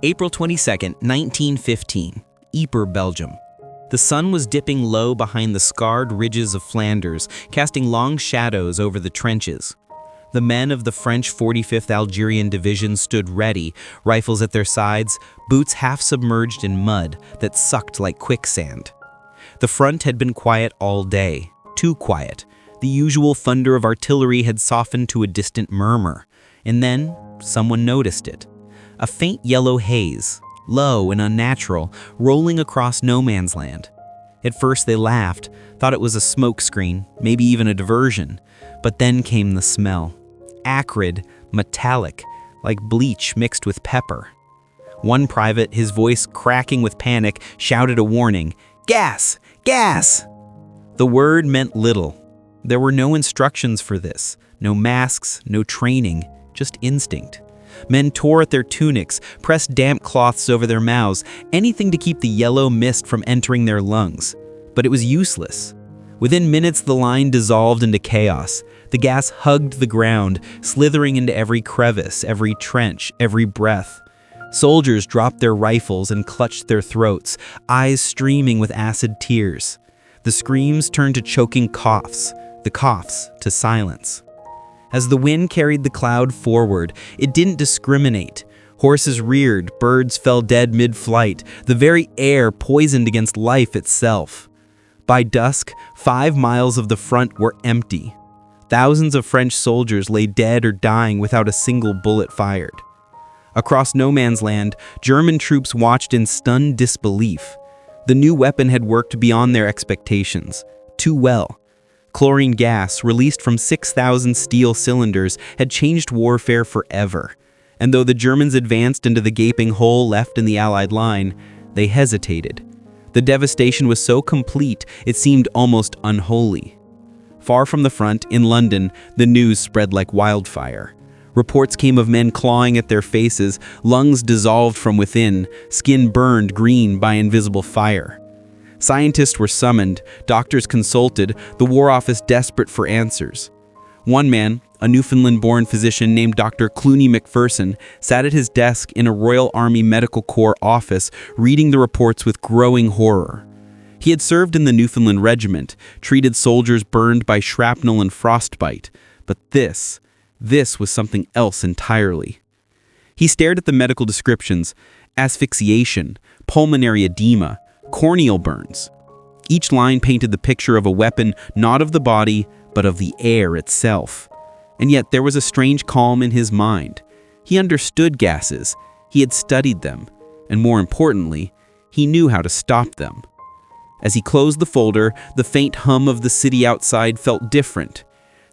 April 22, 1915, Ypres, Belgium. The sun was dipping low behind the scarred ridges of Flanders, casting long shadows over the trenches. The men of the French 45th Algerian Division stood ready, rifles at their sides, boots half submerged in mud that sucked like quicksand. The front had been quiet all day, too quiet. The usual thunder of artillery had softened to a distant murmur, and then someone noticed it. A faint yellow haze, low and unnatural, rolling across no man's land. At first they laughed, thought it was a smoke screen, maybe even a diversion, but then came the smell. Acrid, metallic, like bleach mixed with pepper. One private, his voice cracking with panic, shouted a warning, "Gas! Gas!" The word meant little. There were no instructions for this, no masks, no training, just instinct. Men tore at their tunics, pressed damp cloths over their mouths, anything to keep the yellow mist from entering their lungs. But it was useless. Within minutes, the line dissolved into chaos. The gas hugged the ground, slithering into every crevice, every trench, every breath. Soldiers dropped their rifles and clutched their throats, eyes streaming with acid tears. The screams turned to choking coughs, the coughs to silence. As the wind carried the cloud forward, it didn't discriminate. Horses reared, birds fell dead mid-flight, the very air poisoned against life itself. By dusk, 5 miles of the front were empty. Thousands of French soldiers lay dead or dying without a single bullet fired. Across no man's land, German troops watched in stunned disbelief. The new weapon had worked beyond their expectations, too well. Chlorine gas, released from 6,000 steel cylinders, had changed warfare forever. And though the Germans advanced into the gaping hole left in the Allied line, they hesitated. The devastation was so complete, it seemed almost unholy. Far from the front, in London, the news spread like wildfire. Reports came of men clawing at their faces, lungs dissolved from within, skin burned green by invisible fire. Scientists were summoned, doctors consulted, the War Office desperate for answers. One man, a Newfoundland-born physician named Dr. Clooney McPherson, sat at his desk in a Royal Army Medical Corps office, reading the reports with growing horror. He had served in the Newfoundland Regiment, treated soldiers burned by shrapnel and frostbite, but this was something else entirely. He stared at the medical descriptions: asphyxiation, pulmonary edema, corneal burns. Each line painted the picture of a weapon not of the body, but of the air itself. And yet there was a strange calm in his mind. He understood gases, he had studied them, and more importantly, he knew how to stop them. As he closed the folder, the faint hum of the city outside felt different.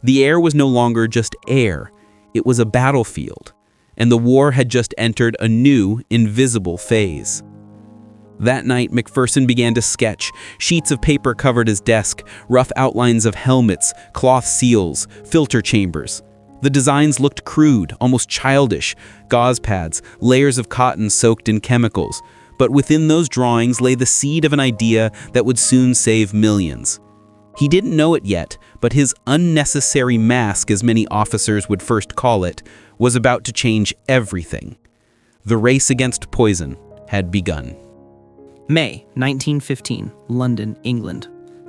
The air was no longer just air, it was a battlefield, and the war had just entered a new, invisible phase. That night, McPherson began to sketch. Sheets of paper covered his desk, rough outlines of helmets, cloth seals, filter chambers. The designs looked crude, almost childish, gauze pads, layers of cotton soaked in chemicals. But within those drawings lay the seed of an idea that would soon save millions. He didn't know it yet, but his unnecessary mask, as many officers would first call it, was about to change everything. The race against poison had begun. May 1915, London, England.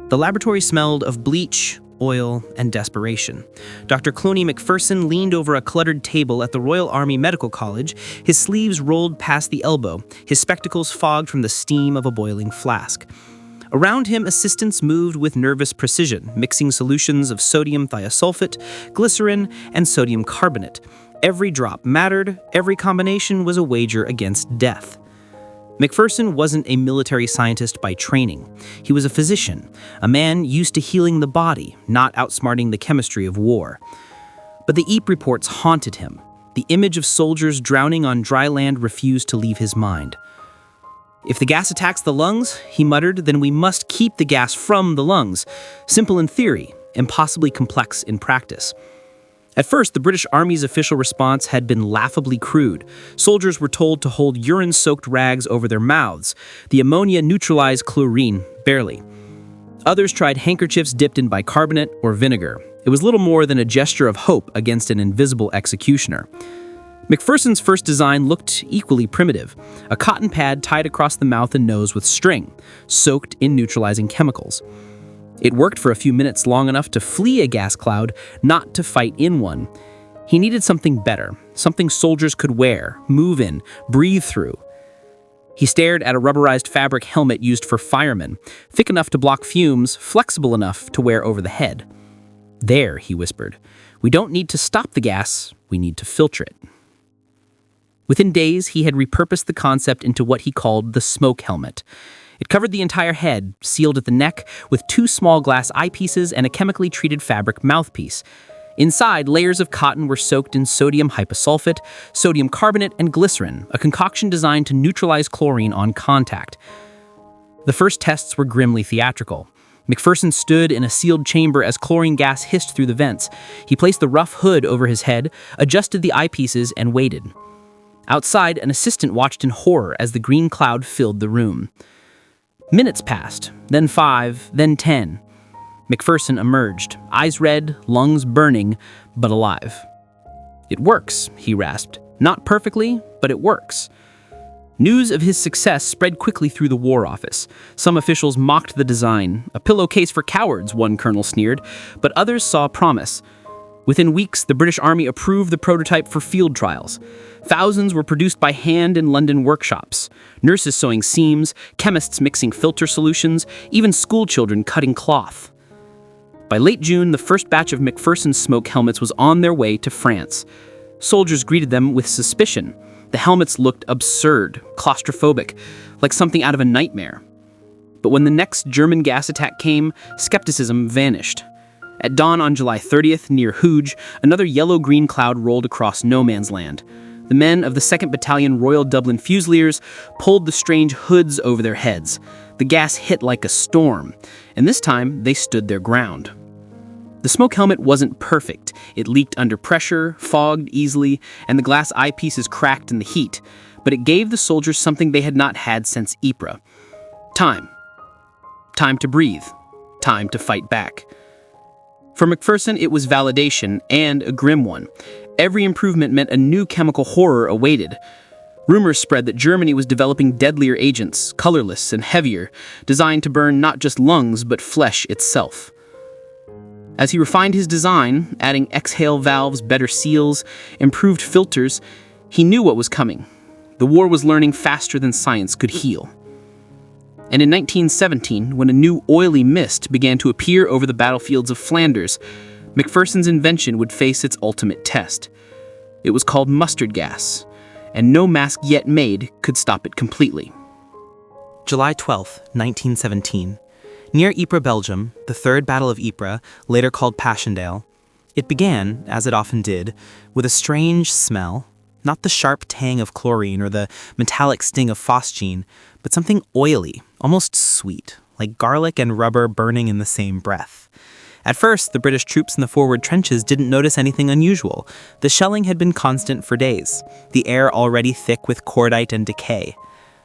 The laboratory smelled of bleach, oil, and desperation. Dr. Clooney McPherson leaned over a cluttered table at the Royal Army Medical College, his sleeves rolled past the elbow, his spectacles fogged from the steam of a boiling flask. Around him, assistants moved with nervous precision, mixing solutions of sodium thiosulfate, glycerin, and sodium carbonate. Every drop mattered, every combination was a wager against death. McPherson wasn't a military scientist by training. He was a physician, a man used to healing the body, not outsmarting the chemistry of war. But the Ypres reports haunted him. The image of soldiers drowning on dry land refused to leave his mind. "If the gas attacks the lungs," he muttered, "then we must keep the gas from the lungs. Simple in theory, impossibly complex in practice." At first, the British Army's official response had been laughably crude. Soldiers were told to hold urine-soaked rags over their mouths. The ammonia neutralized chlorine, barely. Others tried handkerchiefs dipped in bicarbonate or vinegar. It was little more than a gesture of hope against an invisible executioner. McPherson's first design looked equally primitive, a cotton pad tied across the mouth and nose with string, soaked in neutralizing chemicals. It worked for a few minutes, long enough to flee a gas cloud, not to fight in one. He needed something better, something soldiers could wear, move in, breathe through. He stared at a rubberized fabric helmet used for firemen, thick enough to block fumes, flexible enough to wear over the head. "There," he whispered. "We don't need to stop the gas, we need to filter it." Within days, he had repurposed the concept into what he called the smoke helmet. It covered the entire head, sealed at the neck, with 2 small glass eyepieces and a chemically treated fabric mouthpiece. Inside, layers of cotton were soaked in sodium hyposulfate, sodium carbonate, and glycerin, a concoction designed to neutralize chlorine on contact. The first tests were grimly theatrical. McPherson stood in a sealed chamber as chlorine gas hissed through the vents. He placed the rough hood over his head, adjusted the eyepieces, and waited. Outside, an assistant watched in horror as the green cloud filled the room. Minutes passed, then 5, then 10. McPherson emerged, eyes red, lungs burning, but alive. "It works," he rasped. "Not perfectly, but it works." News of his success spread quickly through the War Office. Some officials mocked the design. "A pillowcase for cowards," one colonel sneered, but others saw promise. Within weeks, the British Army approved the prototype for field trials. Thousands were produced by hand in London workshops. Nurses sewing seams, chemists mixing filter solutions, even schoolchildren cutting cloth. By late June, the first batch of McPherson's smoke helmets was on their way to France. Soldiers greeted them with suspicion. The helmets looked absurd, claustrophobic, like something out of a nightmare. But when the next German gas attack came, skepticism vanished. At dawn on July 30th, near Hooge, another yellow-green cloud rolled across no man's land. The men of the 2nd Battalion Royal Dublin Fusiliers pulled the strange hoods over their heads. The gas hit like a storm, and this time they stood their ground. The smoke helmet wasn't perfect. It leaked under pressure, fogged easily, and the glass eyepieces cracked in the heat, but it gave the soldiers something they had not had since Ypres. Time. Time to breathe. Time to fight back. For McPherson, it was validation, and a grim one. Every improvement meant a new chemical horror awaited. Rumors spread that Germany was developing deadlier agents, colorless and heavier, designed to burn not just lungs, but flesh itself. As he refined his design, adding exhale valves, better seals, improved filters, he knew what was coming. The war was learning faster than science could heal. And in 1917, when a new oily mist began to appear over the battlefields of Flanders, McPherson's invention would face its ultimate test. It was called mustard gas, and no mask yet made could stop it completely. July 12, 1917. Near Ypres, Belgium, the Third Battle of Ypres, later called Passchendaele, it began, as it often did, with a strange smell, not the sharp tang of chlorine or the metallic sting of phosgene, but something oily, almost sweet, like garlic and rubber burning in the same breath. At first, the British troops in the forward trenches didn't notice anything unusual. The shelling had been constant for days, the air already thick with cordite and decay.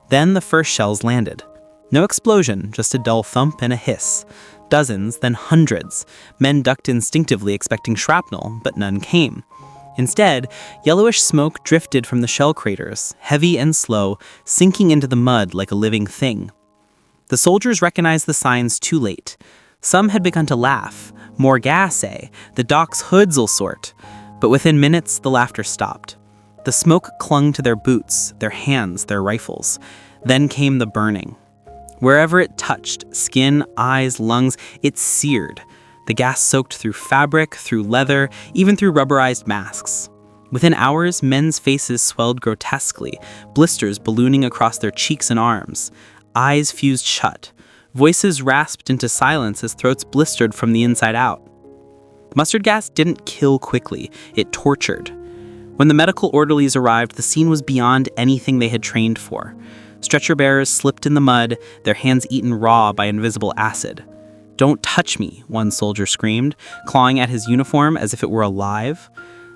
Then the first shells landed. No explosion, just a dull thump and a hiss. Dozens, then hundreds. Men ducked instinctively expecting shrapnel, but none came. Instead, yellowish smoke drifted from the shell craters, heavy and slow, sinking into the mud like a living thing. The soldiers recognized the signs too late. Some had begun to laugh. More gas, eh? The doc's hoods'll sort. But within minutes, the laughter stopped. The smoke clung to their boots, their hands, their rifles. Then came the burning. Wherever it touched, skin, eyes, lungs, it seared. The gas soaked through fabric, through leather, even through rubberized masks. Within hours, men's faces swelled grotesquely, blisters ballooning across their cheeks and arms. Eyes fused shut. Voices rasped into silence as throats blistered from the inside out. Mustard gas didn't kill quickly, it tortured. When the medical orderlies arrived, the scene was beyond anything they had trained for. Stretcher bearers slipped in the mud, their hands eaten raw by invisible acid. "Don't touch me," one soldier screamed, clawing at his uniform as if it were alive.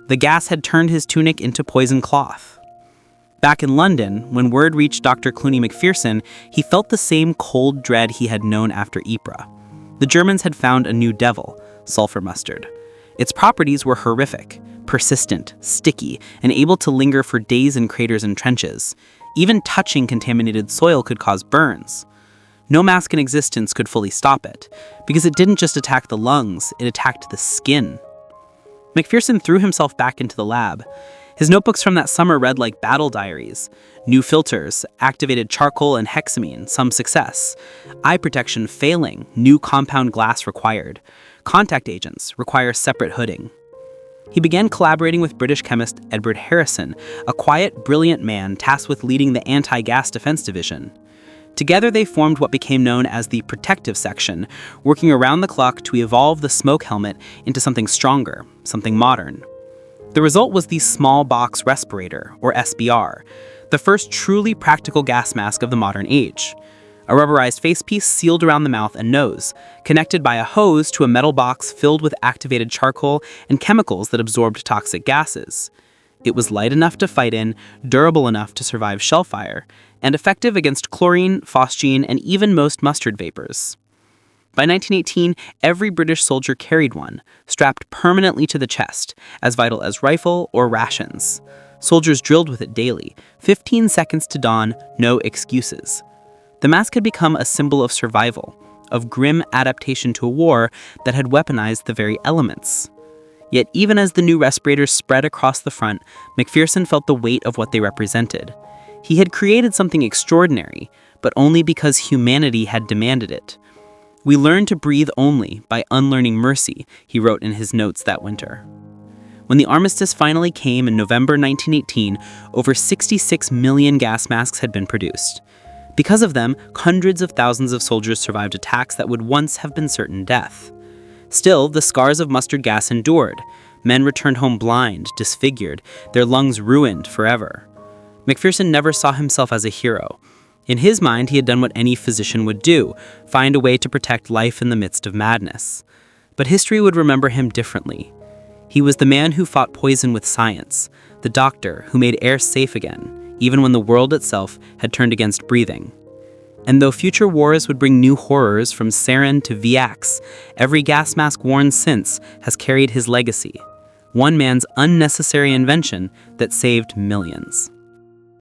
The gas had turned his tunic into poison cloth. Back in London, when word reached Dr. Clooney McPherson, he felt the same cold dread he had known after Ypres. The Germans had found a new devil, sulfur mustard. Its properties were horrific, persistent, sticky, and able to linger for days in craters and trenches. Even touching contaminated soil could cause burns. No mask in existence could fully stop it, because it didn't just attack the lungs, it attacked the skin. McPherson threw himself back into the lab. His notebooks from that summer read like battle diaries. New filters, activated charcoal and hexamine, some success. Eye protection failing, new compound glass required. Contact agents require separate hooding. He began collaborating with British chemist Edward Harrison, a quiet, brilliant man tasked with leading the Anti-Gas Defense Division. Together they formed what became known as the Protective Section, working around the clock to evolve the smoke helmet into something stronger, something modern. The result was the Small Box Respirator, or SBR, the first truly practical gas mask of the modern age. A rubberized facepiece sealed around the mouth and nose, connected by a hose to a metal box filled with activated charcoal and chemicals that absorbed toxic gases. It was light enough to fight in, durable enough to survive shellfire, and effective against chlorine, phosgene, and even most mustard vapors. By 1918, every British soldier carried one, strapped permanently to the chest, as vital as rifle or rations. Soldiers drilled with it daily, 15 seconds to dawn, no excuses. The mask had become a symbol of survival, of grim adaptation to a war that had weaponized the very elements. Yet even as the new respirators spread across the front, McPherson felt the weight of what they represented. He had created something extraordinary, but only because humanity had demanded it. "We learn to breathe only by unlearning mercy," he wrote in his notes that winter. When the armistice finally came in November 1918, over 66 million gas masks had been produced. Because of them, hundreds of thousands of soldiers survived attacks that would once have been certain death. Still, the scars of mustard gas endured. Men returned home blind, disfigured, their lungs ruined forever. McPherson never saw himself as a hero. In his mind, he had done what any physician would do, find a way to protect life in the midst of madness. But history would remember him differently. He was the man who fought poison with science, the doctor who made air safe again, even when the world itself had turned against breathing. And though future wars would bring new horrors from sarin to VX, every gas mask worn since has carried his legacy. One man's unnecessary invention that saved millions.